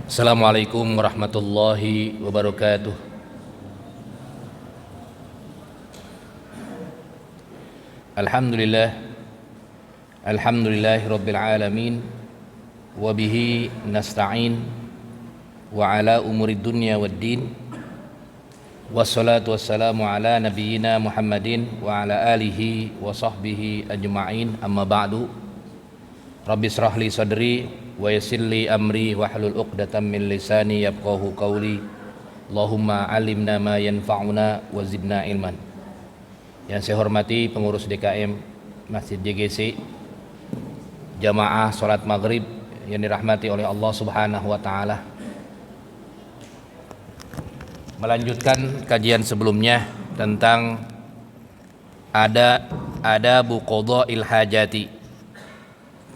Assalamualaikum warahmatullahi wabarakatuh. Alhamdulillah, alhamdulillahi rabbil alamin, wa bihi nasta'in wa ala umuri dunya waddin, wassalatu wassalamu ala nabiyyina Muhammadin wa ala alihi wa sahbihi ajma'in, amma ba'du. Rabbi israh li sadri wa yassir li amri wahlul 'uqdatam min lisani yafqahu qawli. Allahumma 'allimna ma yanfa'una wa zidna ilman. Yang saya hormati pengurus DKM Masjid JGC, jamaah salat maghrib yang dirahmati oleh Allah Subhanahu wa taala. Melanjutkan kajian sebelumnya tentang adabu qada'il hajati,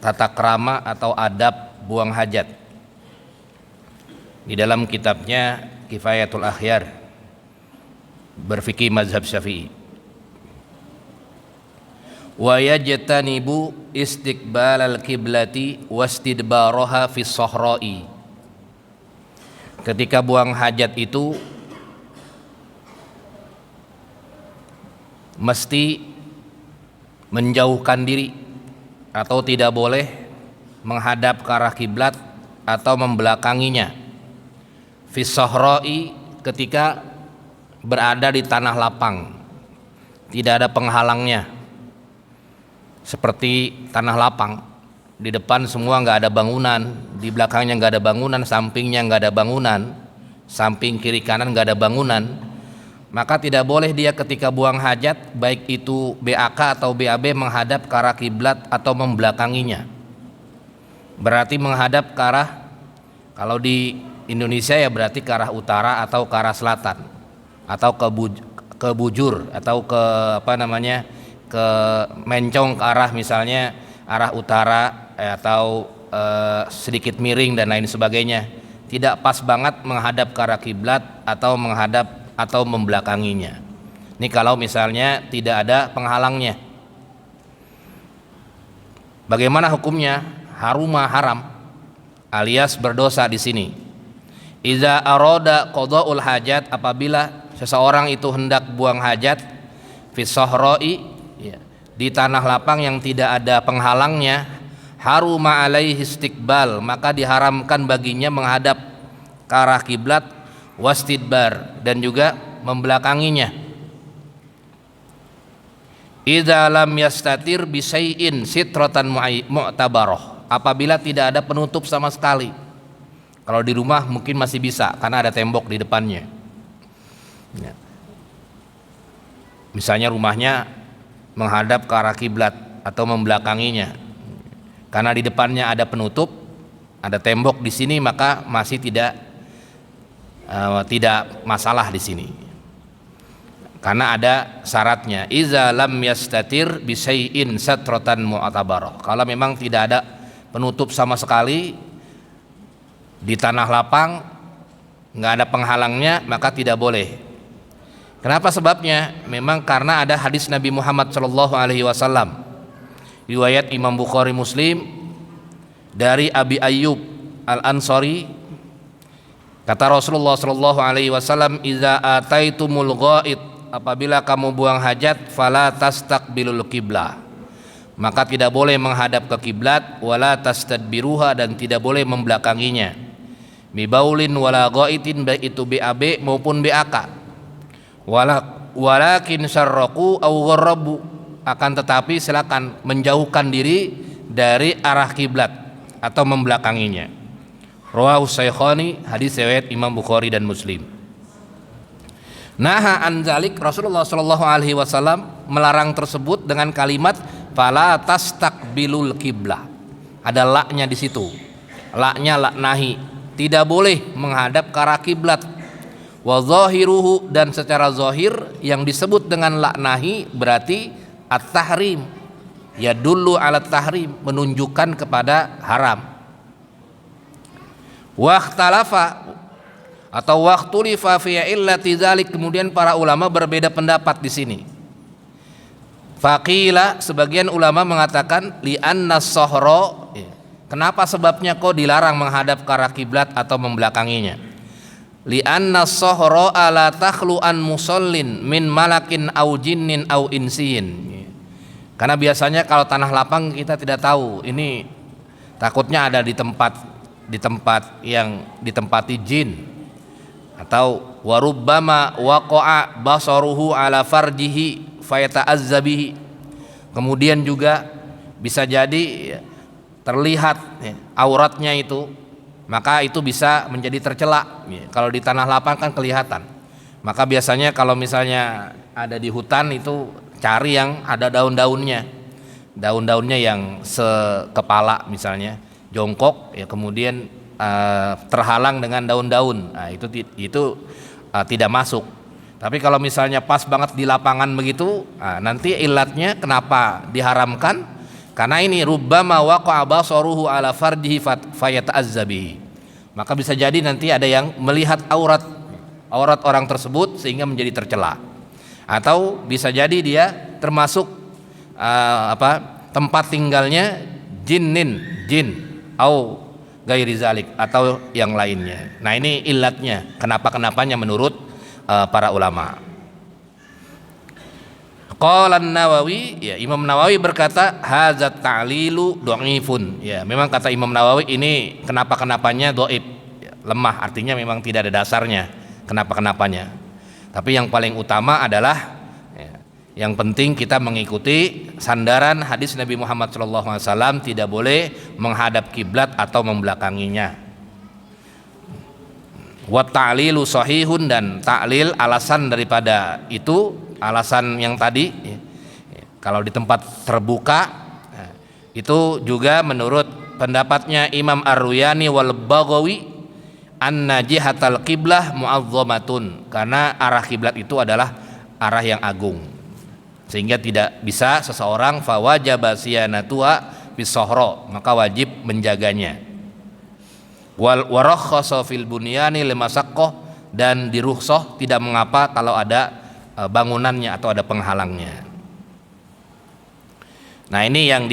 tata krama atau adab buang hajat, di dalam kitabnya Kifayatul Akhyar berfikih mazhab Syafi'i. Wa yajtanibu istiqbalal kiblati wastidbaraha fis sahra'i. Ketika buang hajat itu mesti menjauhkan diri atau tidak boleh menghadap ke arah kiblat atau membelakanginya. Fis sahra'i, ketika berada di tanah lapang, tidak ada penghalangnya, seperti tanah lapang, di depan semua nggak ada bangunan, di belakangnya nggak ada bangunan, sampingnya nggak ada bangunan, samping kiri kanan nggak ada bangunan, maka tidak boleh dia ketika buang hajat, baik itu BAK atau BAB, menghadap ke arah kiblat atau membelakanginya. Berarti menghadap ke arah, kalau di Indonesia ya berarti ke arah utara atau ke arah selatan, atau ke bujur, atau ke ke mencong ke arah misalnya arah utara, atau sedikit miring dan lain sebagainya. Tidak pas banget menghadap ke arah kiblat atau menghadap atau membelakanginya. Ini kalau misalnya tidak ada penghalangnya. Bagaimana hukumnya? Haram, alias berdosa di sini. Iza aroda qada'ul hajat, apabila seseorang itu hendak buang hajat fi sahra'i, ya, di tanah lapang yang tidak ada penghalangnya, haruma alaihi istiqbal, maka diharamkan baginya menghadap ke arah kiblat, wastidbar, dan juga membelakanginya. Idza lam yastatir bi syai'in sitratan mu'tabarah, apabila tidak ada penutup sama sekali. Kalau di rumah mungkin masih bisa karena ada tembok di depannya, ya. Misalnya rumahnya menghadap ke arah kiblat atau membelakanginya, karena di depannya ada penutup, ada tembok di sini, maka masih tidak masalah di sini, karena ada syaratnya. Iza lam yastatir bi syai'in satratan mu'tabarah, kalau memang tidak ada penutup sama sekali di tanah lapang, nggak ada penghalangnya, maka tidak boleh. Kenapa sebabnya? Memang karena ada hadis Nabi Muhammad SAW, riwayat Imam Bukhari Muslim, dari Abi Ayyub Al-Ansari, kata Rasulullah SAW, "Idza ataitumul ghaid", apabila kamu buang hajat, fala tastaqbilul qiblah, maka tidak boleh menghadap ke kiblat, wala tastadbiruha, dan tidak boleh membelakanginya. Bibaulin wala ghaitin, baik itu BAB maupun BAK. Walakin syarraku aw gharrabu, akan tetapi silakan menjauhkan diri dari arah kiblat atau membelakanginya. Rawahu Syaikkhani, hadis riwayat Imam Bukhari dan Muslim. Naha an zalik, Rasulullah SAW melarang tersebut dengan kalimat fala tastaqbilul qiblah. Ada laknya di situ. Laknya lak nahi, tidak boleh menghadap ke arah kiblat. Wa zahiruhu, dan secara zahir yang disebut dengan lak nahi berarti at-tahrim, yadullu ala tahrim, menunjukkan kepada haram. Waqtalafa atau waqtulifa fi illati dzalik, kemudian para ulama berbeda pendapat di sini. Faqila, sebagian ulama mengatakan li anna sahra, Kenapa sebabnya kok dilarang menghadap ke arah kiblat atau membelakanginya? Li'anna as-sahra la takhlu an musallin min malakin au jinnin au insiyin. Karena biasanya kalau tanah lapang kita tidak tahu, ini takutnya ada di tempat yang ditempati jin, atau warubbama waqa'a basaruhu ala farjihi fayata'azzabihi. Kemudian juga bisa jadi terlihat auratnya itu, maka itu bisa menjadi tercela. Kalau di tanah lapang kan kelihatan. Maka biasanya kalau misalnya ada di hutan itu cari yang ada daun-daunnya yang sekepala misalnya, jongkok ya, kemudian terhalang dengan daun-daun. Nah, itu tidak masuk. Tapi kalau misalnya pas banget di lapangan begitu, nanti ilatnya kenapa diharamkan? Karena ini rubbama waqa'a basaruhu ala farjihi fayata'azzabihi. Maka bisa jadi nanti ada yang melihat aurat orang tersebut sehingga menjadi tercela. Atau bisa jadi dia termasuk tempat tinggalnya jin au gairi zalik atau yang lainnya. Nah, ini ilatnya, kenapanya menurut para ulama. Qala An-Nawawi, ya, Imam Nawawi berkata hadzat ta'lilu dhaifun. Ya, memang kata Imam Nawawi ini kenapanya dhaif, ya, lemah, artinya memang tidak ada dasarnya kenapanya. Tapi yang paling utama adalah yang penting kita mengikuti sandaran hadis Nabi Muhammad SAW, tidak boleh menghadap kiblat atau membelakanginya. Wa ta'lilu sahihun, dan ta'lil alasan daripada itu, alasan yang tadi kalau di tempat terbuka, itu juga menurut pendapatnya Imam Ar-Ruyani wal Baghawi, anna jihatal qiblah mu'azzamatun, karena arah kiblat itu adalah arah yang agung, sehingga tidak bisa seseorang fawajaba siyanatuha bis-sahra, maka wajib menjaganya. Wal warakhasa fil bunyani limasaqqah, dan dirukhsah tidak mengapa kalau ada bangunannya atau ada penghalangnya. Nah, ini yang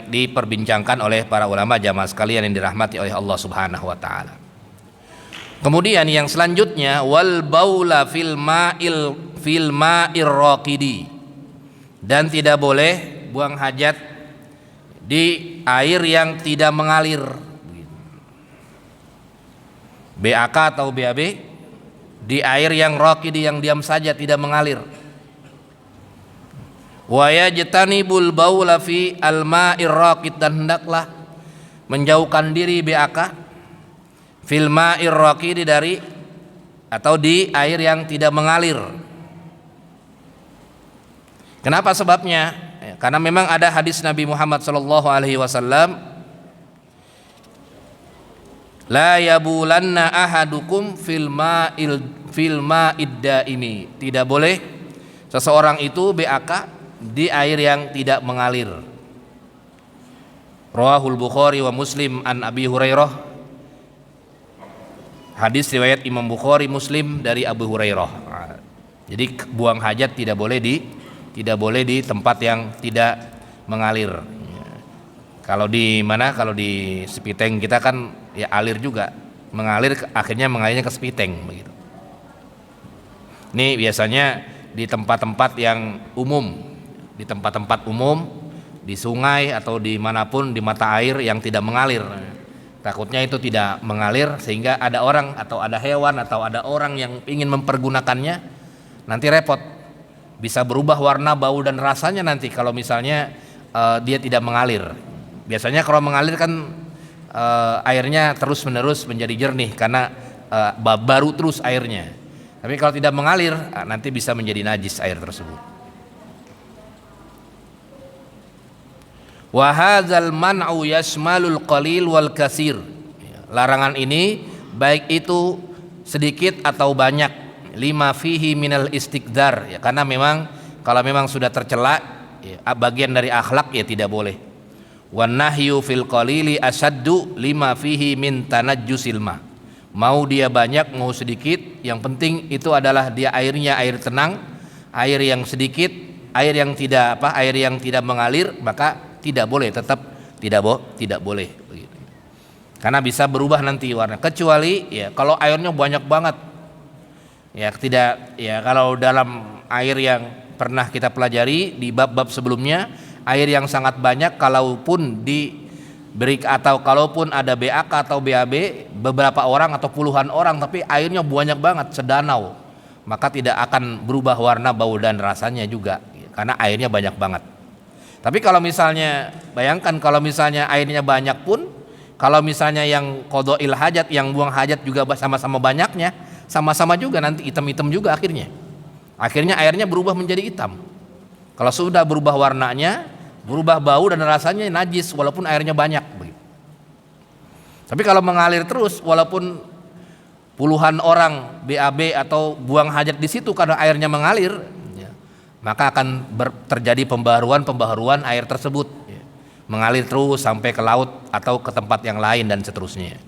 diperbincangkan oleh para ulama jamaah sekalian yang dirahmati oleh Allah Subhanahu wa taala. Kemudian yang selanjutnya wal baula fil ma'ir raqidi, dan tidak boleh buang hajat di air yang tidak mengalir. BAK atau BAB, di air yang raqidi, yang diam saja tidak mengalir. Wa yajtanibul baula fi al-ma'ir raqid, dan hendaklah menjauhkan diri BAK fil ma'ir raqidi, dari atau di air yang tidak mengalir. Kenapa sebabnya? Karena memang ada hadis Nabi Muhammad SAW, la yabulanna ahadukum fil ma'id daimi, tidak boleh seseorang itu BAK di air yang tidak mengalir. Rawahul Bukhari wa Muslim an Abi Hurairah, hadis riwayat Imam Bukhari Muslim dari Abu Hurairah. Jadi buang hajat tidak boleh di tempat yang tidak mengalir. Kalau di sepiteng kita kan ya alir juga, mengalir, akhirnya mengalirnya ke sepiteng begitu. Ini biasanya di tempat-tempat yang umum, di sungai atau dimanapun di mata air yang tidak mengalir. Takutnya itu tidak mengalir sehingga ada orang atau ada hewan atau ada orang yang ingin mempergunakannya, nanti repot, bisa berubah warna, bau dan rasanya nanti kalau misalnya dia tidak mengalir. Biasanya kalau mengalir kan airnya terus-menerus menjadi jernih karena baru terus airnya. Tapi kalau tidak mengalir, nanti bisa menjadi najis air tersebut. Wa hadzal man'u yashmalul qalil wal katsir. Larangan ini baik itu sedikit atau banyak, lima fihi minal istiqdar, ya, karena memang kalau memang sudah tercela, ya, bagian dari akhlak, ya tidak boleh. Wan nahyu fil qalili asaddu lima fihi min tanajjusil ma. Mau dia banyak mau sedikit, yang penting itu adalah dia airnya air tenang, air yang sedikit, air yang tidak mengalir, maka tidak boleh, tetap tidak boleh begitu. Karena bisa berubah nanti warna, kecuali ya kalau airnya banyak banget. Ya tidak, ya kalau dalam air yang pernah kita pelajari di bab-bab sebelumnya, air yang sangat banyak kalaupun diberi atau kalaupun ada BAK atau BAB beberapa orang atau puluhan orang tapi airnya banyak banget sedanau, maka tidak akan berubah warna, bau dan rasanya juga karena airnya banyak banget. Tapi kalau misalnya bayangkan kalau misalnya airnya banyak pun, kalau misalnya yang qadha'il hajat, yang buang hajat juga sama-sama banyaknya, sama-sama juga nanti hitam-hitam juga akhirnya airnya berubah menjadi hitam. Kalau sudah berubah warnanya, berubah bau dan rasanya najis walaupun airnya banyak begitu. Tapi kalau mengalir terus walaupun puluhan orang BAB atau buang hajat di situ karena airnya mengalir ya, maka akan terjadi pembaharuan air tersebut ya, mengalir terus sampai ke laut atau ke tempat yang lain dan seterusnya.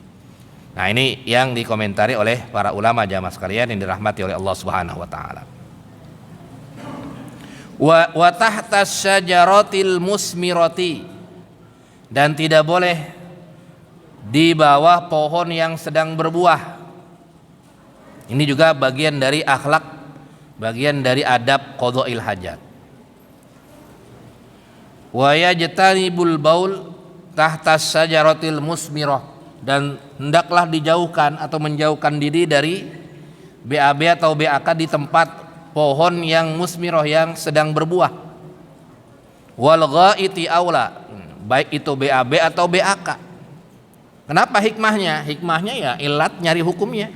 Nah, ini yang dikomentari oleh para ulama jamaah sekalian yang dirahmati oleh Allah Subhanahu wa taala. Wa tahta syajaratil musmirati, dan tidak boleh di bawah pohon yang sedang berbuah. Ini juga bagian dari akhlak, bagian dari adab qadha'il hajat. Wa yajtanibul baul tahta syajaratil musmirah, dan hendaklah dijauhkan atau menjauhkan diri dari BAB atau BAK di tempat pohon yang musmirah yang sedang berbuah. Wal ghaiti aula, baik itu BAB atau BAK. Kenapa hikmahnya? Hikmahnya ya ilat nyari hukumnya.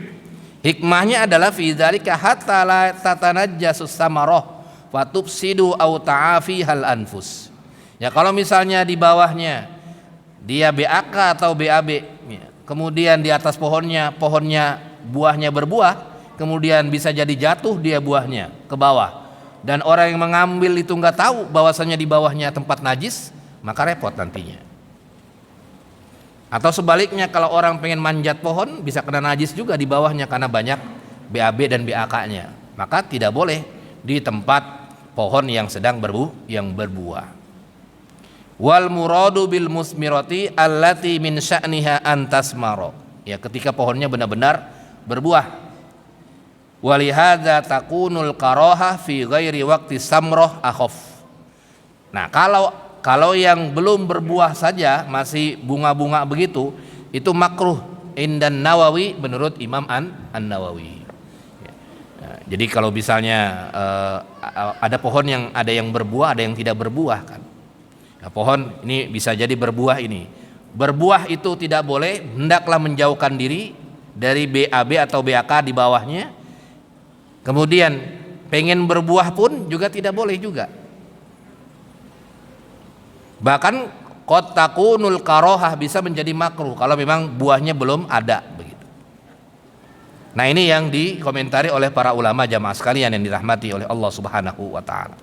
Hikmahnya adalah fi dzalika hatta la tatanajjasus samarah wa tufsidu aw ta'afi hal anfus. Ya kalau misalnya di bawahnya dia BAK atau BAB, kemudian di atas pohonnya buahnya berbuah, kemudian bisa jadi jatuh dia buahnya ke bawah, dan orang yang mengambil itu nggak tahu bahwasanya di bawahnya tempat najis, maka repot nantinya. Atau sebaliknya kalau orang pengen manjat pohon bisa kena najis juga di bawahnya karena banyak BAB dan BAK-nya, maka tidak boleh di tempat pohon yang sedang berbuah. Wal muradu bil musmirati allati min sya'niha antasmaro, ya ketika pohonnya benar-benar berbuah. Walihadza takunul karoha fi ghairi waqti samroh akhaf. Nah kalau yang belum berbuah saja masih bunga-bunga begitu, itu makruh indan Nawawi, menurut Imam An-Nawawi. Nah, jadi kalau misalnya ada pohon yang ada yang berbuah, ada yang tidak berbuah kan. Nah, pohon ini bisa jadi berbuah ini. Berbuah itu tidak boleh, hendaklah menjauhkan diri dari BAB atau BAK di bawahnya. Kemudian pengen berbuah pun juga tidak boleh juga. Bahkan qad takunul karohah, bisa menjadi makruh kalau memang buahnya belum ada begitu. Nah, ini yang dikomentari oleh para ulama jamaah sekalian yang dirahmati oleh Allah Subhanahu wa taala.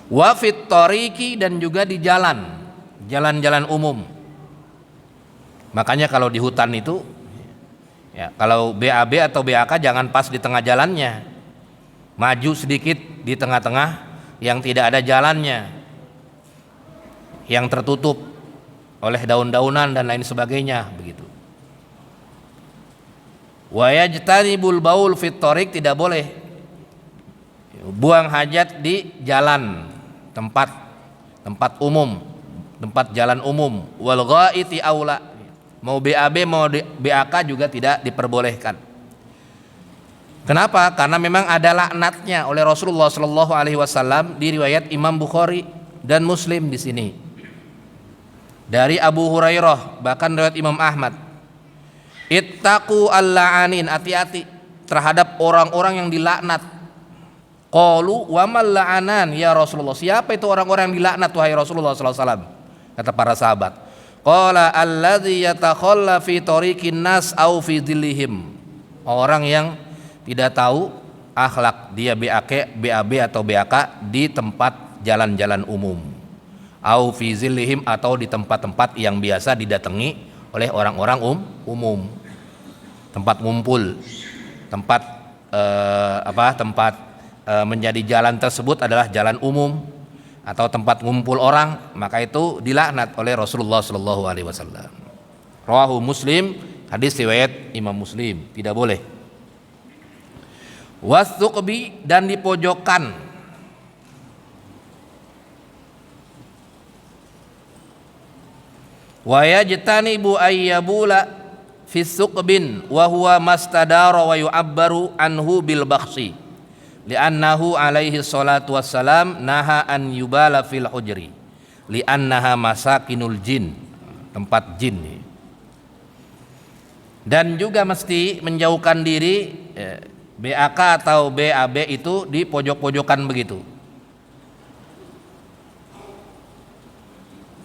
Wa fit tariqi, dan juga di jalan-jalan umum. Makanya kalau di hutan itu ya, kalau BAB atau BAK jangan pas di tengah jalannya, maju sedikit di tengah-tengah yang tidak ada jalannya, yang tertutup oleh daun-daunan dan lain sebagainya begitu. Wa yajtanibul baul fit tariq, tidak boleh buang hajat di jalan, tempat umum, tempat jalan umum. Wal ghaiti aula, mau BAB mau BAK juga tidak diperbolehkan. Kenapa? Karena memang ada laknatnya oleh Rasulullah Shallallahu Alaihi Wasallam di riwayat Imam Bukhari dan Muslim di sini. Dari Abu Hurairah, bahkan riwayat Imam Ahmad. Ittaqu al-la'anin, hati-hati terhadap orang-orang yang dilaknat. Qalu wa mal la'anan ya Rasulullah, siapa itu orang-orang yang dilaknat wahai Rasulullah sallallahu alaihi wasallam? Kata para sahabat, qala alladzi yatakhalla fi tariqin nas au fi dhillihim, orang yang tidak tahu akhlak, dia BAB atau BAK di tempat jalan-jalan umum, au fi zillihim, atau di tempat-tempat yang biasa didatangi oleh orang-orang umum, tempat ngumpul, tempat tempat menjadi jalan tersebut adalah jalan umum atau tempat ngumpul orang, maka itu dilaknat oleh Rasulullah sallallahu alaihi wasallam. Rawahu Muslim, hadis riwayat Imam Muslim, tidak boleh. Wasuqbi, dan di pojokan. Wa yajtanibu ayyabula fi suqbin wa huwa mastadara wa yu'abbaru anhu bil bakhsi li'annahu alaihi salatu wassalam naha an yubala fil hujri li'annaha masakinul jin, tempat jin. Dan juga mesti menjauhkan diri BAK atau BAB itu di pojok-pojokan begitu.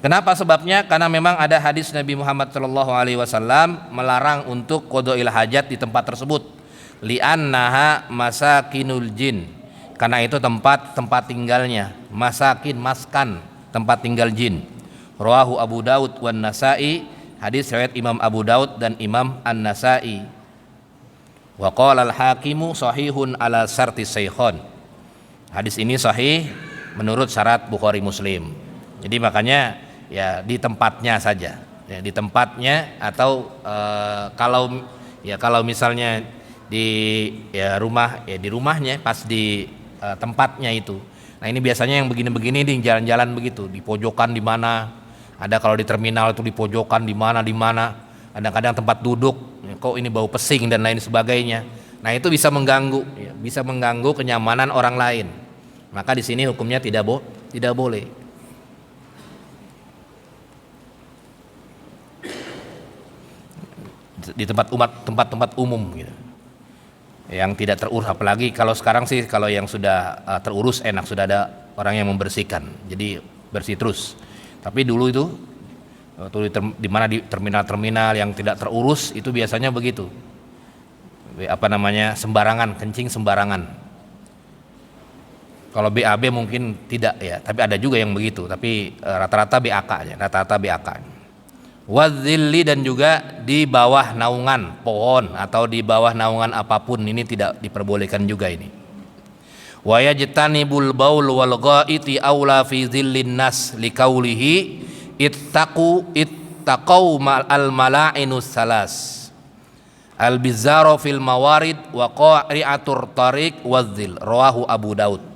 Kenapa sebabnya? Karena memang ada hadis Nabi Muhammad SAW melarang untuk qoda'il hajat di tempat tersebut. Li'annaha masakinul jin, karena itu tempat tinggalnya. Masakin, maskan, tempat tinggal jin. Rawahu Abu Daud wan Nasa'i, hadis riwayat Imam Abu Daud dan Imam An-Nasa'i. Wa qala al-Hakimu sahihun ala syartis syaikhain. Hadis ini sahih menurut syarat Bukhari Muslim. Jadi makanya ya di tempatnya saja, ya di tempatnya, atau kalau misalnya di rumah, ya di rumahnya pas di tempatnya itu. Nah ini biasanya yang begini-begini di jalan-jalan begitu, di pojokan di mana, ada kalau di terminal itu di pojokan di mana, kadang-kadang tempat duduk, ya, kok ini bau pesing dan lain sebagainya. Nah itu bisa mengganggu, ya, bisa mengganggu kenyamanan orang lain. Maka di sini hukumnya tidak boleh. Di tempat umum gitu, yang tidak terurus. Apalagi kalau sekarang sih, kalau yang sudah terurus enak, sudah ada orang yang membersihkan, jadi bersih terus. Tapi dulu itu di mana di terminal-terminal yang tidak terurus itu biasanya begitu, sembarangan, kencing sembarangan. Kalau BAB mungkin tidak ya, tapi ada juga yang begitu, tapi rata-rata BAK. Wadzilli, dan juga di bawah naungan pohon atau di bawah naungan apapun, ini tidak diperbolehkan juga ini. Wa yajtanibul baul wal ghaiti aula fi dzillin nas liqaulihi ittaqau al mala'inus salas al bizaro fil mawarid wa qari'atur tariq wadzil. Rawahu Abu Daud.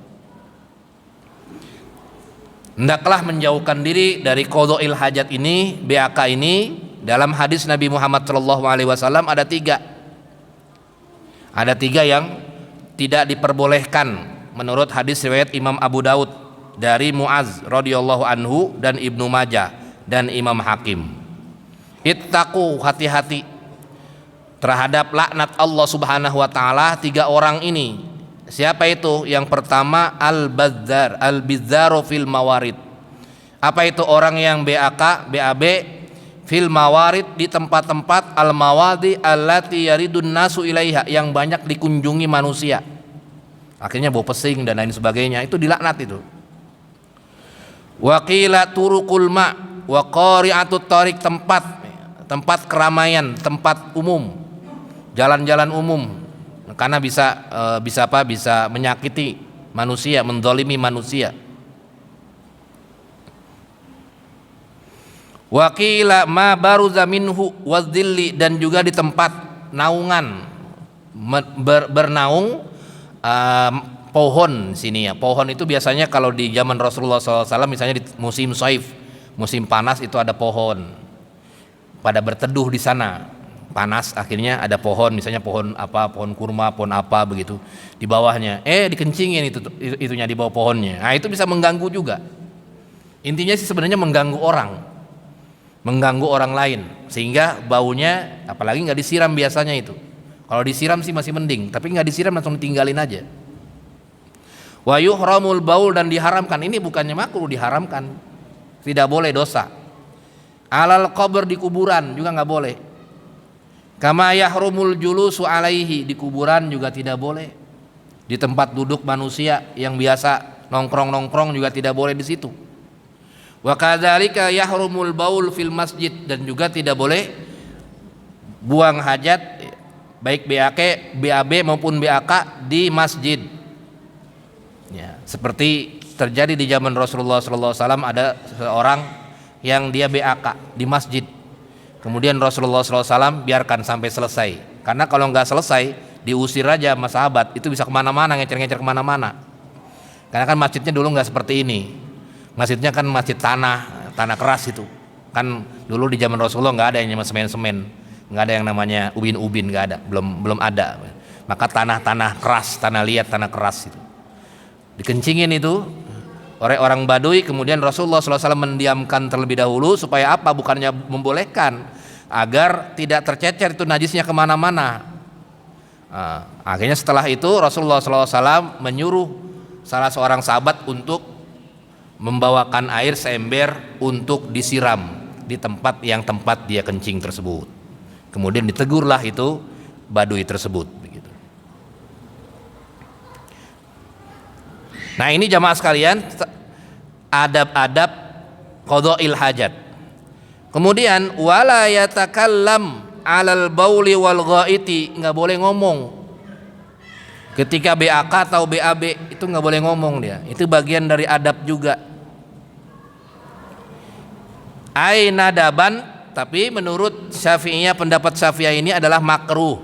Hendaklah menjauhkan diri dari qoda'il hajat ini, BAK ini. Dalam hadis Nabi Muhammad SAW ada tiga yang tidak diperbolehkan menurut hadis riwayat Imam Abu Daud dari Muaz radhiyallahu anhu dan Ibnu Majah dan Imam Hakim. Ittaqu, hati-hati terhadap laknat Allah Subhanahu wa taala 3 orang ini. Siapa itu? Yang pertama al-bizzaru fil mawarid. Apa itu? Orang yang BAK, BAB fil mawarid, di tempat-tempat al-mawadi allati yaridun nasu ilaiha, yang banyak dikunjungi manusia. Akhirnya bau pesing dan lain sebagainya, itu dilaknat itu. Wa qila turuqul ma wa qari'atut tariq, tempat keramaian, tempat umum, jalan-jalan umum. Karena bisa menyakiti manusia, menzalimi manusia. Wa qila ma baruza minhu wadzilli, dan juga di tempat naungan, bernaung pohon sini ya. Pohon itu biasanya kalau di zaman Rasulullah SAW, misalnya di musim saif, musim panas, itu ada pohon. Pada berteduh di sana. Panas, akhirnya ada pohon, misalnya pohon kurma, pohon apa begitu di bawahnya, dikencingin itunya di bawah pohonnya. Nah itu bisa mengganggu juga. Intinya sih sebenarnya mengganggu orang lain, sehingga baunya, apalagi nggak disiram biasanya itu. Kalau disiram sih masih mending, tapi nggak disiram langsung tinggalin aja. Wa yuhramul baul, dan diharamkan, ini bukannya makruh, diharamkan, tidak boleh, dosa. Alal qabr, di kuburan juga nggak boleh. Kama yahrumul julusu alaihi, di kuburan juga tidak boleh. Di tempat duduk manusia yang biasa nongkrong juga tidak boleh di situ. Wa kadzalika yahrumul baul fil masjid, dan juga tidak boleh buang hajat baik BAB maupun BAK di masjid. Ya, seperti terjadi di zaman Rasulullah SAW, ada seorang yang dia BAK di masjid. Kemudian Rasulullah SAW biarkan sampai selesai. Karena kalau nggak selesai, diusir aja sama sahabat, itu bisa kemana-mana, ngecer-ngecer kemana-mana. Karena kan masjidnya dulu nggak seperti ini. Masjidnya kan masjid tanah keras itu. Kan dulu di zaman Rasulullah nggak ada yang namanya semen-semen, nggak ada yang namanya ubin-ubin, nggak ada, belum ada. Maka tanah keras, tanah liat, tanah keras itu dikencingin itu oleh orang Baduy. Kemudian Rasulullah SAW mendiamkan terlebih dahulu supaya apa? Bukannya membolehkan, agar tidak tercecer itu najisnya kemana-mana. Akhirnya setelah itu Rasulullah SAW menyuruh salah seorang sahabat untuk membawakan air seember untuk disiram di tempat dia kencing tersebut. Kemudian ditegurlah itu Baduy tersebut. Nah, ini jamaah sekalian, adab-adab qadha'il hajat. Kemudian wala yatakallam 'alal bauli wal ghaiti, enggak boleh ngomong. Ketika BAK atau BAB itu enggak boleh ngomong dia. Itu bagian dari adab juga. Ai nadaban, tapi menurut Syafi'iyah, pendapat Syafi'iyah ini adalah makruh.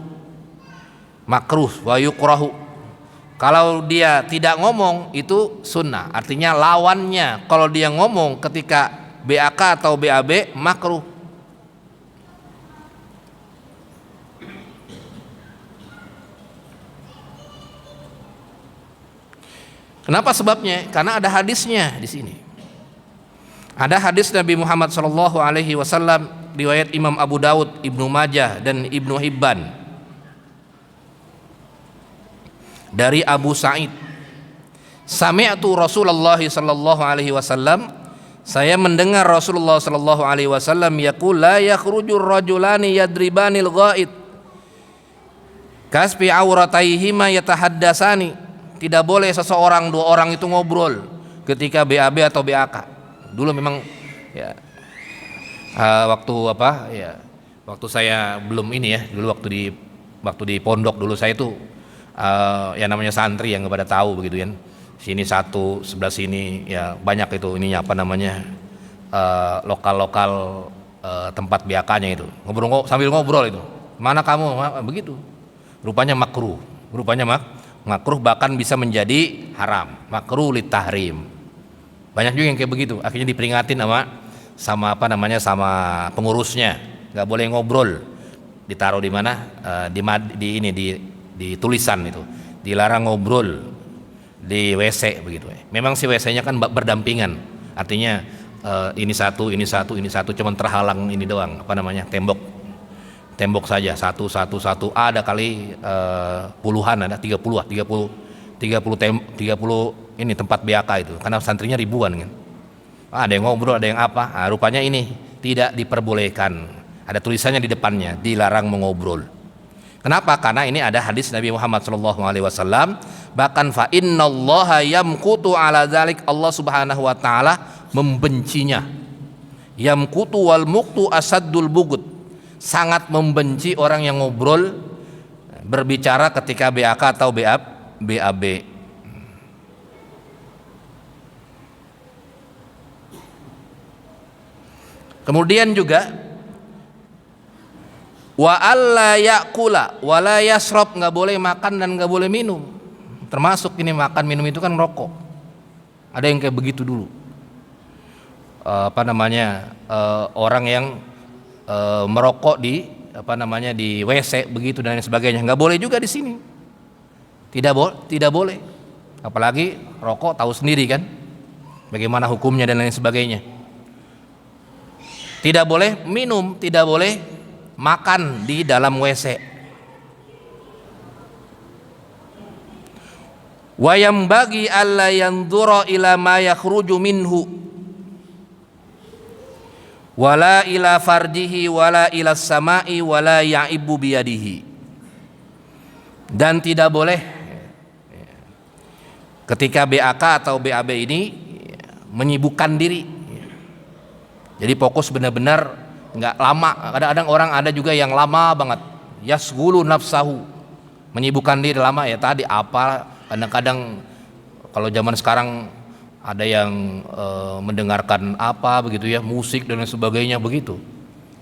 Makruh wa yukrahu. Kalau dia tidak ngomong itu sunnah, artinya lawannya. Kalau dia ngomong ketika BAK atau BAB makruh. Kenapa sebabnya? Karena ada hadisnya di sini. Ada hadis Nabi Muhammad SAW, riwayat Imam Abu Daud, Ibnu Majah dan Ibnu Hibban, dari Abu Sa'id, sami'tu Rasulullah sallallahu alaihi wasallam, saya mendengar Rasulullah sallallahu alaihi wasallam yaqul la yakhrujur rajulani yadribanil ghaid kasbi aurataihima yatahaddasani, tidak boleh seseorang, dua orang itu ngobrol ketika BAB atau BAK. Dulu memang ya waktu saya belum ini ya, dulu waktu di pondok dulu saya itu yang namanya santri yang kepada tahu begitu kan, sini satu, sebelah sini ya banyak itu ininya apa namanya lokal tempat BAK-nya itu, sambil ngobrol itu, mana kamu begitu, rupanya makruh, bahkan bisa menjadi haram, makruh litahrim. Banyak juga yang kayak begitu, akhirnya diperingatin sama pengurusnya, nggak boleh ngobrol, ditaruh di mana, di tulisan itu, dilarang ngobrol di WC begitu. Memang si WC-nya kan berdampingan, artinya ini satu, cuman terhalang ini doang, tembok saja, satu, ada kali puluhan, ada 30 ini tempat BAK itu, karena santrinya ribuan kan. Ada yang ngobrol, ada yang apa. Rupanya ini tidak diperbolehkan. Ada tulisannya di depannya, dilarang mengobrol. Kenapa? Karena ini ada hadis Nabi Muhammad SAW. Bahkan fa innallaha yamqutu ala dzalik, Allah Subhanahu wa taala membencinya. Yamqutu wal muqtu asaddul bugud, sangat membenci orang yang ngobrol, berbicara ketika BAK atau BAB. Kemudian juga wa alla ya'kula wa la yasrab, enggak boleh makan dan enggak boleh minum. Termasuk ini makan minum itu kan rokok. Ada yang kayak begitu dulu. Orang yang merokok di di WC begitu dan sebagainya. Enggak boleh juga di sini. Tidak boleh. Apalagi rokok tahu sendiri kan bagaimana hukumnya dan lain sebagainya. Tidak boleh minum, tidak boleh makan di dalam WC. Wa yambagi alla yanzura ila ma yakhruju minhu wala ila farjihi wala ila samai wala ya'ibu biyadihi. Dan tidak boleh ketika BAK atau BAB ini menyibukkan diri. Jadi fokus benar-benar nggak lama. Kadang-kadang orang ada juga yang lama banget, yasgulu nafsahu, menyibukkan diri lama ya tadi apa. Kadang-kadang kalau zaman sekarang ada yang mendengarkan apa begitu ya, musik dan lain sebagainya begitu,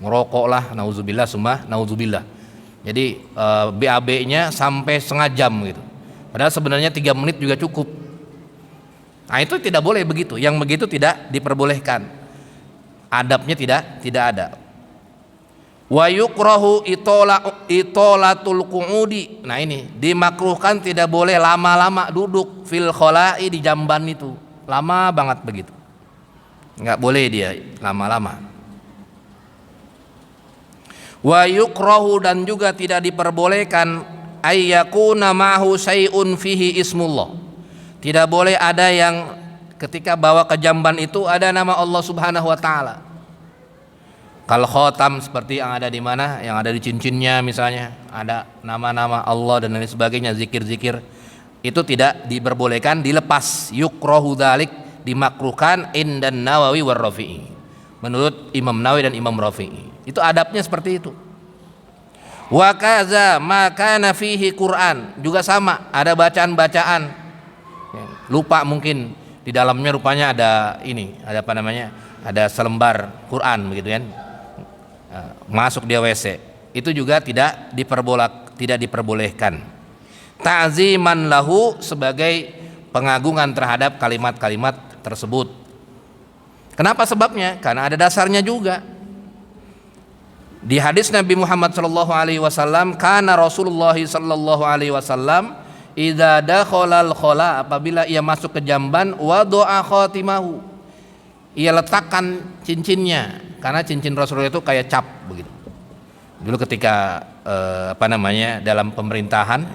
ngerokok lah, nauzubillah summa nauzubillah. Jadi BAB-nya sampai setengah jam gitu, padahal sebenarnya 3 menit juga cukup. Nah itu tidak boleh begitu, yang begitu tidak diperbolehkan, adabnya tidak ada. Wa yukrahu itolatul qu'udi. Nah ini dimakruhkan tidak boleh lama-lama duduk fil khola'i, di jamban itu lama banget begitu, nggak boleh dia lama-lama. Wa yukrahu, dan juga tidak diperbolehkan ayyakuna ma'hu syai'un fihi ismullah. Tidak boleh ada yang ketika bawa ke jamban itu ada nama Allah Subhanahu wa taala. Kal khotam, seperti yang ada di mana? Yang ada di cincinnya misalnya, ada nama-nama Allah dan lain sebagainya, zikir-zikir. Itu tidak diperbolehkan, dilepas. Yukrahu dzalik, dimakruhkan indan Nawawi war Rafi'i. Menurut Imam Nawawi dan Imam Rafi'i. Itu adabnya seperti itu. Wa kaza ma kana fihi Quran, juga sama, ada bacaan-bacaan. Lupa mungkin di dalamnya rupanya ada ini, ada apa namanya? Ada selembar Quran begitu kan. Masuk dia WC, itu juga tidak diperbolehkan. Ta'ziman lahu, sebagai pengagungan terhadap kalimat-kalimat tersebut. Kenapa sebabnya? Karena ada dasarnya juga. Di hadis Nabi Muhammad sallallahu alaihi wasallam, kana Rasulullah sallallahu alaihi wasallam idza dakhalal khala, apabila ia masuk ke jamban, wada'a khatimahu, ia letakkan cincinnya, karena cincin Rasulullah itu kayak cap begitu. Dulu ketika dalam pemerintahan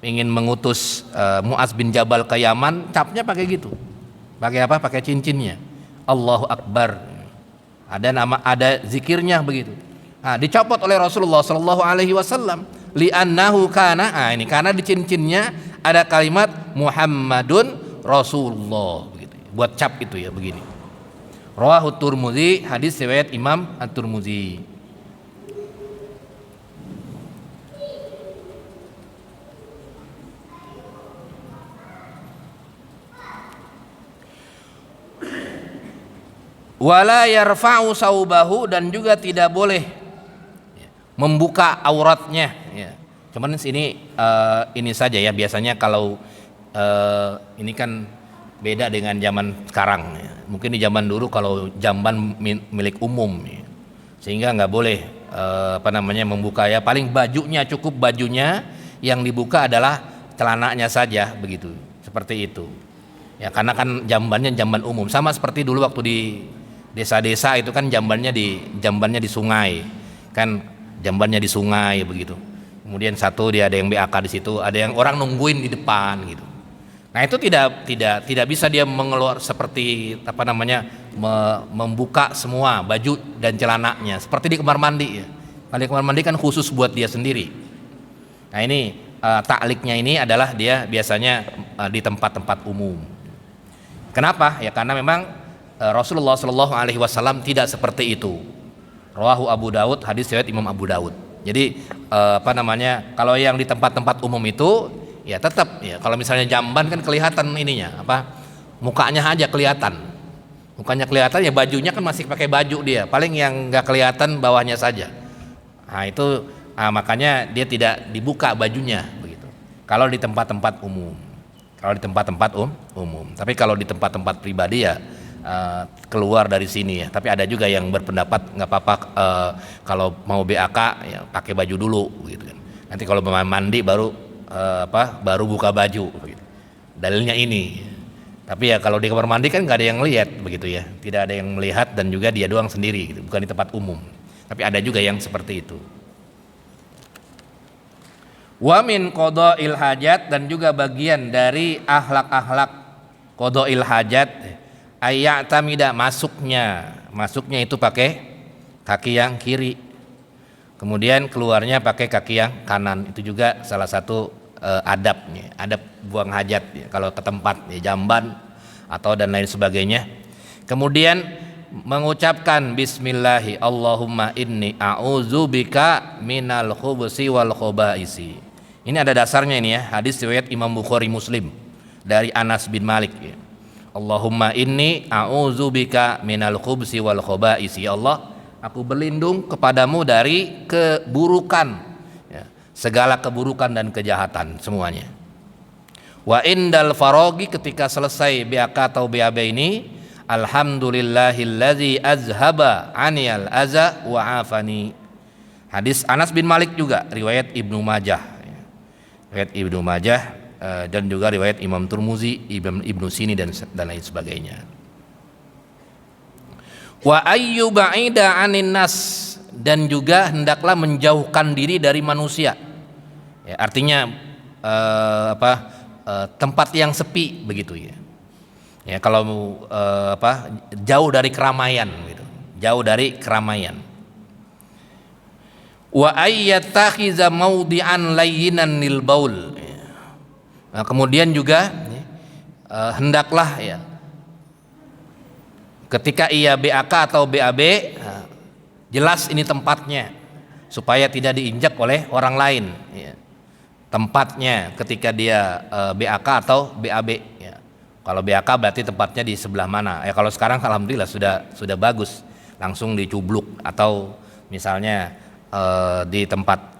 ingin mengutus Mu'az bin Jabal ke Yaman, capnya pakai gitu. Pakai apa? Pakai cincinnya. Allahu Akbar. Ada zikirnya begitu. Nah, dicopot oleh Rasulullah sallallahu alaihi wasallam, li'annahu kana, ini karena di cincinnya ada kalimat Muhammadun Rasulullah begitu. Buat cap itu ya begini. Rawahu Tirmidzi, hadis riwayat Imam At-Tirmidzi. Wala yarfa'u saubahu, dan juga tidak boleh membuka auratnya ya. Cuman ini saja ya, biasanya kalau ini kan beda dengan zaman sekarang ya. Mungkin di zaman dulu kalau jamban milik umum ya, sehingga nggak boleh membuka ya, paling bajunya, cukup bajunya, yang dibuka adalah celananya saja begitu, seperti itu ya, karena kan jambannya jamban umum, sama seperti dulu waktu di desa-desa itu kan jambannya di sungai kan, jambannya di sungai begitu. Kemudian dia ada yang BAK di situ, ada yang orang nungguin di depan gitu. Nah itu tidak bisa dia mengeluar seperti membuka semua baju dan celananya seperti di kamar mandi ya. Kalau di kamar mandi kan khusus buat dia sendiri. Nah ini takliknya ini adalah dia biasanya di tempat-tempat umum. Kenapa? Ya karena memang Rasulullah Shallallahu Alaihi Wasallam tidak seperti itu. Rawahu Abu Daud, hadis riwayat Imam Abu Daud. Jadi kalau yang di tempat-tempat umum itu ya tetap ya, kalau misalnya jamban kan kelihatan ininya mukanya aja kelihatan, ya, bajunya kan masih pakai baju dia, paling yang nggak kelihatan bawahnya saja. Nah itu makanya dia tidak dibuka bajunya begitu. Kalau di tempat-tempat umum, tapi kalau di tempat-tempat pribadi ya keluar dari sini ya. Tapi ada juga yang berpendapat nggak apa-apa kalau mau BAK ya pakai baju dulu gitu kan. Nanti kalau mandi baru buka baju begitu. Dalilnya ini. Tapi ya kalau di kamar mandi kan nggak ada yang lihat begitu ya. Tidak ada yang melihat dan juga dia doang sendiri gitu, bukan di tempat umum. Tapi ada juga yang seperti itu. Wa min qada'il hajat, dan juga bagian dari akhlak-akhlak qada'il hajat, ayya'tamida, masuknya itu pakai kaki yang kiri, kemudian keluarnya pakai kaki yang kanan. Itu juga salah satu adabnya, adab buang hajat ya, kalau ke tempat ya, jamban atau dan lain sebagainya. Kemudian mengucapkan bismillahi Allahumma inni a'udzubika minal khubusi wal khubaisi. Ini ada dasarnya ini ya, hadis riwayat Imam Bukhari Muslim dari Anas bin Malik ya. Allahumma inni a'udzubika minal khubsi wal khaba'isi. Ya Allah, aku berlindung kepadamu dari keburukan, ya, segala keburukan dan kejahatan semuanya. Wa indal farogi, ketika selesai BAK atau BAB ini, alhamdulillahilladzi azhaba aniyal aza wa afani. Hadis Anas bin Malik juga riwayat Ibnu Majah, riwayat Ibnu Majah, dan juga riwayat Imam Turmuzi, Ibnu Sini dan lain sebagainya. Wa ayyu ba'ida 'anin nas, dan juga hendaklah menjauhkan diri dari manusia. Ya, artinya tempat yang sepi begitu ya. Ya, kalau jauh dari keramaian gitu. Jauh dari keramaian. Wa ayyatakhiza mawdi'an layyinan lil baul. Nah, kemudian juga hendaklah ya, ketika ia BAK atau BAB, jelas ini tempatnya supaya tidak diinjak oleh orang lain ya. Tempatnya ketika dia BAK atau BAB ya. Kalau BAK berarti tempatnya di sebelah mana ya. Kalau sekarang alhamdulillah sudah bagus, langsung dicubluk, atau misalnya di tempat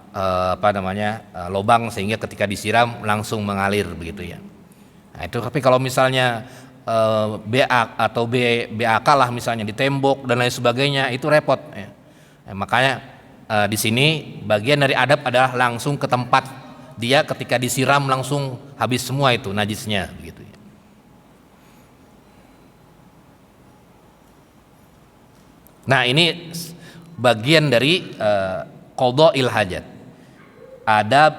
lubang sehingga ketika disiram langsung mengalir begitu ya. Nah, itu. Tapi kalau misalnya BA atau BAK lah misalnya di tembok dan lain sebagainya, itu repot ya. Makanya di sini bagian dari adab adalah langsung ke tempat dia, ketika disiram langsung habis semua itu najisnya begitu ya. Nah, ini bagian dari qadha'il hajat. Adab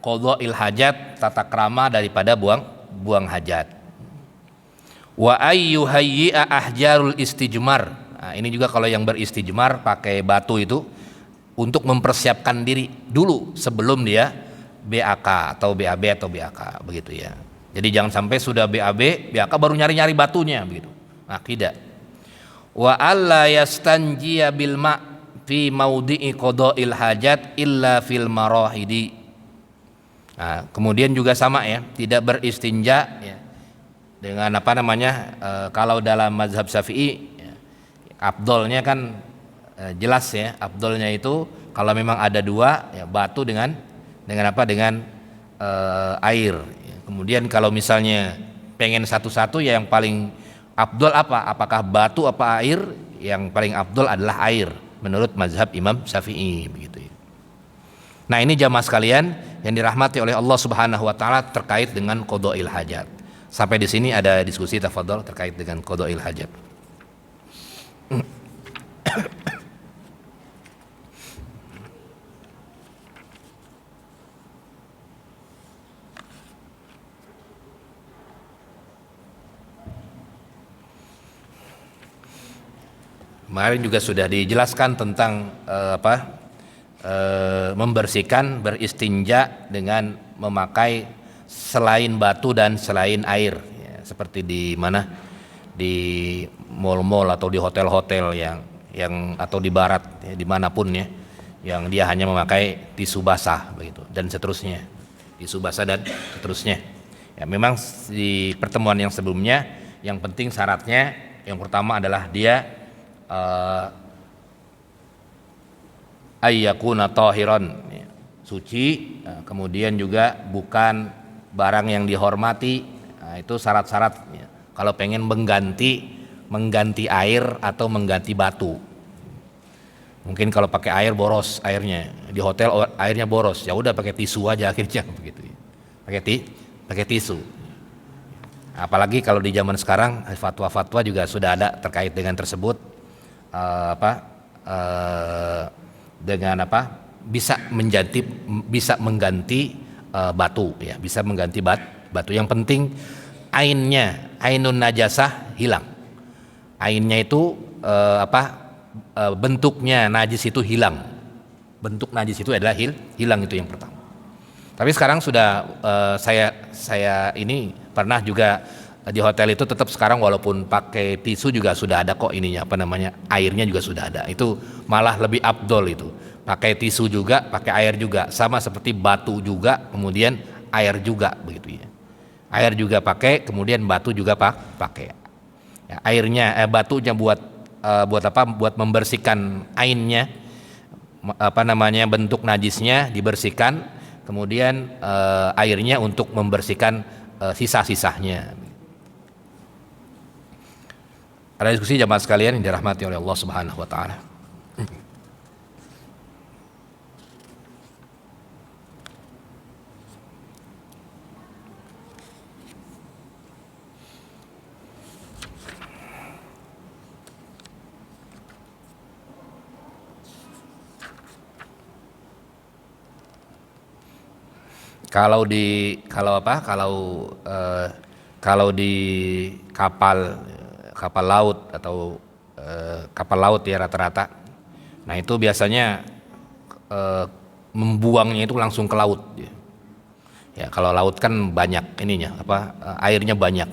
qadha'il hajat, tata krama daripada buang hajat. Wa ayyuhayyi'a ahjarul istijmar. Nah, ini juga kalau yang beristijmar pakai batu itu untuk mempersiapkan diri dulu sebelum dia BAK atau BAB atau BAK begitu ya. Jadi jangan sampai sudah BAB, BAK baru nyari-nyari batunya begitu. Nah, tidak. Wa alla yastanjiya bil ma' fi maudhi'i qadha'il hajat illa fil marahidi. Nah, kemudian juga sama ya, tidak beristinja ya, dengan kalau dalam mazhab Syafi'i ya, afdolnya kan jelas ya, afdolnya itu kalau memang ada dua ya, batu dengan air ya. Kemudian kalau misalnya pengen satu-satu ya, yang paling afdol apakah batu apa air? Yang paling afdol adalah air menurut mazhab Imam Syafi'i begitu ya. Nah, ini jamaah sekalian yang dirahmati oleh Allah Subhanahu wa taala terkait dengan qadha'il hajat. Sampai di sini ada diskusi tafadhol terkait dengan qadha'il hajat. Kemarin juga sudah dijelaskan tentang membersihkan, beristinja dengan memakai selain batu dan selain air ya, seperti di mall-mall atau di hotel-hotel yang atau di barat ya, dimanapun ya, yang dia hanya memakai tisu basah begitu dan seterusnya, tisu basah dan seterusnya ya. Memang di pertemuan yang sebelumnya yang penting syaratnya yang pertama adalah dia ayyakuna tahiran ya, suci, kemudian juga bukan barang yang dihormati. Nah, itu syarat-syarat ya. Kalau pengen mengganti air atau mengganti batu, mungkin kalau pakai air boros, airnya di hotel airnya boros, ya udah pakai tisu aja akhirnya begitu ya. Pakai tisu. Apalagi kalau di zaman sekarang fatwa-fatwa juga sudah ada terkait dengan tersebut. Bisa mengganti batu ya, bisa mengganti batu. Yang penting ainun najasah hilang. Ainnya itu bentuknya najis itu hilang. Bentuk najis itu adalah hilang, itu yang pertama. Tapi sekarang sudah saya ini pernah juga di hotel itu tetap sekarang walaupun pakai tisu juga sudah ada kok ininya airnya juga sudah ada. Itu malah lebih afdol itu. Pakai tisu juga, pakai air juga, sama seperti batu juga, kemudian air juga begitu ya. Air juga pakai, kemudian batu juga pakai. Ya, airnya, batunya buat apa? Buat membersihkan ainnya, apa namanya, bentuk najisnya dibersihkan, kemudian airnya untuk membersihkan sisa-sisanya. Ada diskusi jamaah sekalian yang dirahmati oleh Allah Subhanahu wa taala. Kalau apa? Kalau di kapal laut atau kapal laut ya rata-rata. Nah itu biasanya membuangnya itu langsung ke laut. Ya kalau laut kan banyak ininya apa, airnya banyak.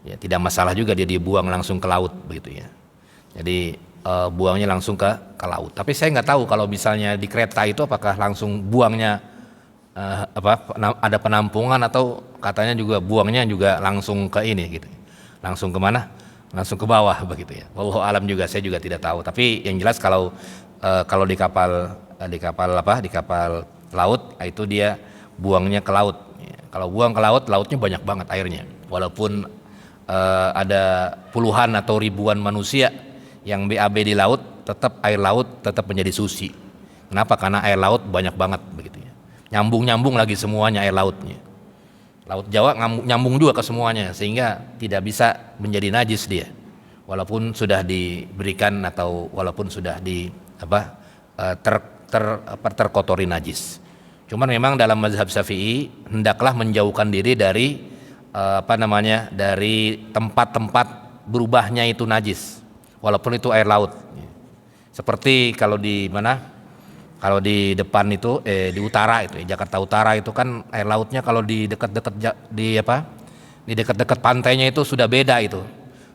Ya tidak masalah juga dia dibuang langsung ke laut begitu ya. Jadi buangnya langsung ke laut. Tapi saya nggak tahu kalau misalnya di kereta itu apakah langsung buangnya ada penampungan atau katanya juga buangnya juga langsung ke ini gitu. Langsung ke mana? Langsung ke bawah begitu ya. Wallahu alam juga, saya juga tidak tahu. Tapi yang jelas kalau di kapal laut itu dia buangnya ke laut. Ya, kalau buang ke laut, lautnya banyak banget airnya. Walaupun ada puluhan atau ribuan manusia yang BAB di laut, tetap air laut tetap menjadi suci. Kenapa? Karena air laut banyak banget begitu ya. Nyambung lagi semuanya air lautnya. Laut Jawa nyambung juga ke semuanya sehingga tidak bisa menjadi najis dia. Walaupun sudah diberikan atau walaupun sudah terkotori najis. Cuman memang dalam mazhab Syafi'i hendaklah menjauhkan diri dari dari tempat-tempat berubahnya itu najis. Walaupun itu air laut. Seperti kalau di mana? Kalau di depan itu di utara itu Jakarta Utara itu kan air lautnya kalau di dekat-dekat di dekat-dekat pantainya itu sudah beda itu.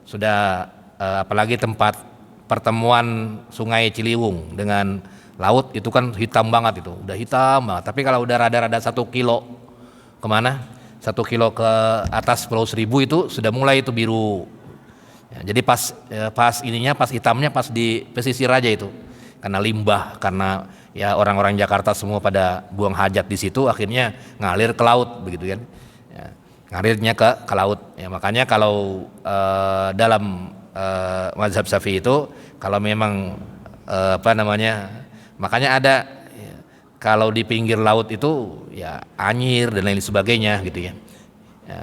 Sudah apalagi tempat pertemuan Sungai Ciliwung dengan laut itu kan hitam banget itu, udah hitam banget. Tapi kalau udah rada-rada 1 kilo kemana? 1 kilo ke atas Pulau Seribu itu sudah mulai itu biru. Ya, jadi pas hitamnya pas di pesisir aja itu. Karena limbah, karena ya orang-orang Jakarta semua pada buang hajat di situ, akhirnya ngalir ke laut begitu kan. Ya, ngalirnya ke laut. Ya, makanya kalau dalam mazhab Syafi'i itu kalau memang makanya ada ya, kalau di pinggir laut itu ya anyir dan lain sebagainya gitu ya. Ya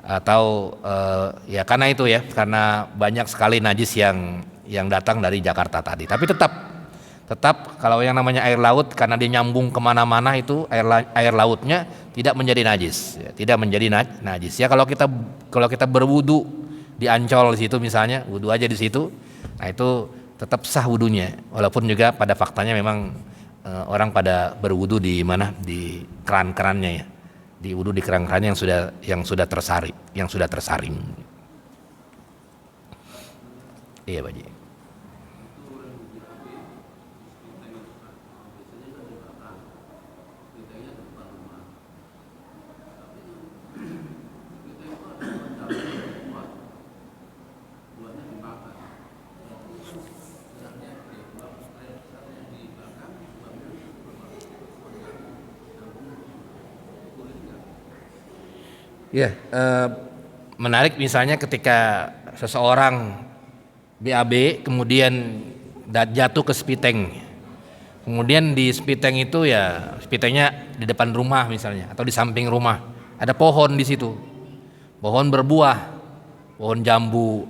atau ya karena itu ya, karena banyak sekali najis yang datang dari Jakarta tadi. Tapi tetap kalau yang namanya air laut karena dia nyambung kemana-mana itu air lautnya tidak menjadi najis, ya, tidak menjadi najis. Ya kalau kita berwudu di Ancol di situ misalnya, wudu aja di situ, nah itu tetap sah wudunya. Walaupun juga pada faktanya memang orang pada berwudu di mana, di keran-kerannya ya, di wudu di keran-kerannya yang sudah tersaring. Iya Pak Ji. Ya, menarik misalnya ketika seseorang BAB kemudian jatuh ke spiteng. Kemudian di spiteng itu ya spitengnya di depan rumah misalnya atau di samping rumah. Ada pohon di situ. Pohon berbuah, pohon jambu,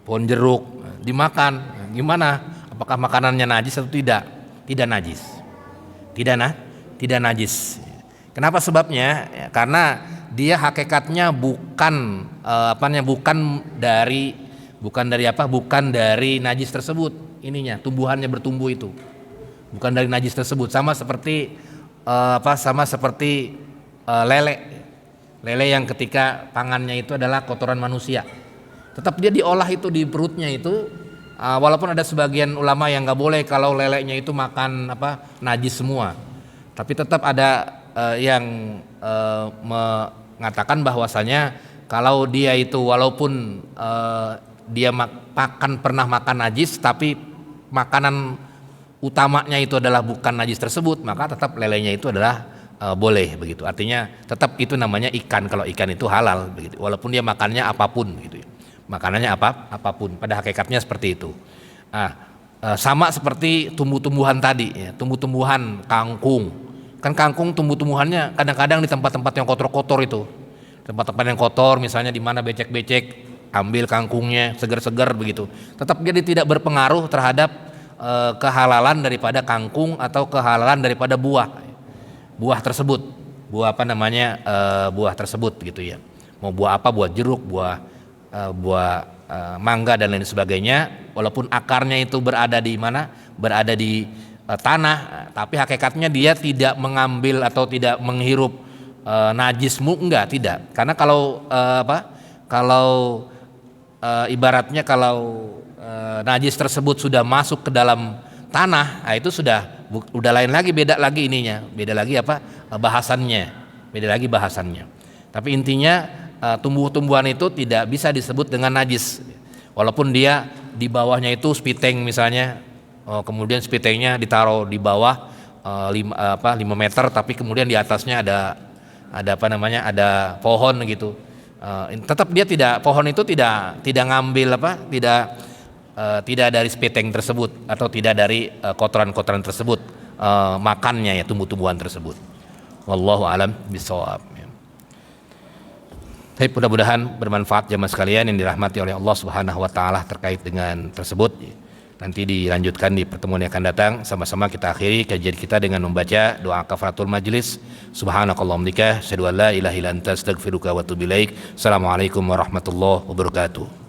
pohon jeruk, dimakan. Gimana? Apakah makanannya najis atau tidak? Tidak najis. Tidak najis. Kenapa sebabnya? Ya, karena dia hakikatnya bukan dari najis tersebut, ininya tumbuhannya bertumbuh itu bukan dari najis tersebut, sama seperti lele yang ketika pangannya itu adalah kotoran manusia, tetap dia diolah itu di perutnya itu, walaupun ada sebagian ulama yang nggak boleh kalau lelenya itu makan najis semua, tapi tetap ada yang mengatakan bahwasanya kalau dia itu walaupun dia pernah makan najis tapi makanan utamanya itu adalah bukan najis tersebut, maka tetap lelenya itu adalah boleh begitu. Artinya tetap itu namanya ikan, kalau ikan itu halal begitu. Walaupun dia makannya apapun gitu ya. Makanannya apapun, pada hakikatnya seperti itu. Sama seperti tumbuh-tumbuhan tadi ya, tumbuh-tumbuhan kangkung. Kan kangkung tumbuh-tumbuhannya kadang-kadang di tempat-tempat yang kotor-kotor itu. Tempat-tempat yang kotor misalnya di mana becek-becek, ambil kangkungnya segar-segar begitu. Tetap dia tidak berpengaruh terhadap kehalalan daripada kangkung atau kehalalan daripada buah tersebut. Buah tersebut gitu ya. Mau buah apa, buah jeruk, buah mangga dan lain sebagainya, walaupun akarnya itu berada di mana? Berada di tanah, tapi hakikatnya dia tidak mengambil atau tidak menghirup najismu, tidak. Karena kalau ibaratnya kalau najis tersebut sudah masuk ke dalam tanah, itu udah lain lagi, beda lagi ininya, beda lagi bahasannya. Tapi intinya tumbuh-tumbuhan itu tidak bisa disebut dengan najis, walaupun dia di bawahnya itu spiteng misalnya, kemudian spitengnya ditaruh di bawah 5 meter, tapi kemudian di atasnya ada pohon gitu. Tetap dia pohon itu tidak ngambil tidak dari spiteng tersebut atau tidak dari kotoran-kotoran tersebut makannya ya tumbuh-tumbuhan tersebut. Wallahu alam bishawab. Baik, mudah-mudahan bermanfaat jamaah sekalian yang dirahmati oleh Allah Subhanahu wa taala terkait dengan tersebut. Nanti dilanjutkan di pertemuan yang akan datang. Sama-sama kita akhiri kajian kita dengan membaca doa kafaratul majlis. Subhanakallahumma wa bihamdika, asyhadu an la ilaha illa anta, astaghfiruka wa atubu ilaik. Assalamualaikum warahmatullahi wabarakatuh.